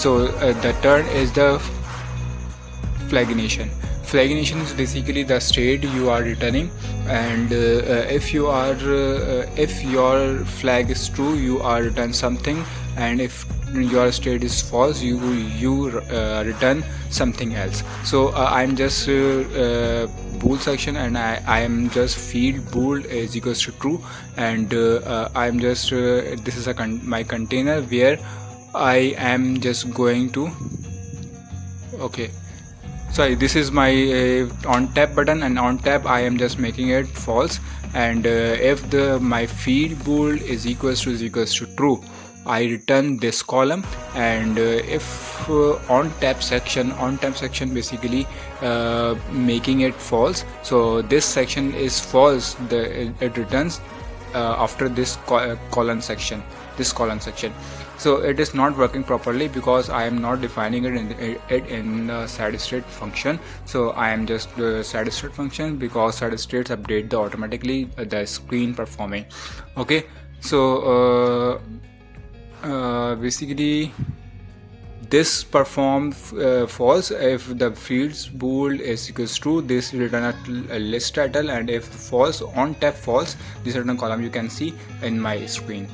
So the turn is the flagination. Flagination is basically the state you are returning, and if your flag is true, you are return something, and if your state is false, you return something else. So I'm just bool section, and I am just feed bool is equals to true, and I'm just this is my container where I am just going to sorry, this is my on tap button, and on tap I am just making it false, and if my feed bool is equals to true, I return this column, and if on tap section basically making it false, so this section is false, it returns after this column section. So it is not working properly because I am not defining it in the static function. So I am just static function, because static states update automatically the screen performing. Okay, so basically this perform false if the fields bool is equals to this return a list title, and if false on tap false, this return column you can see in my screen.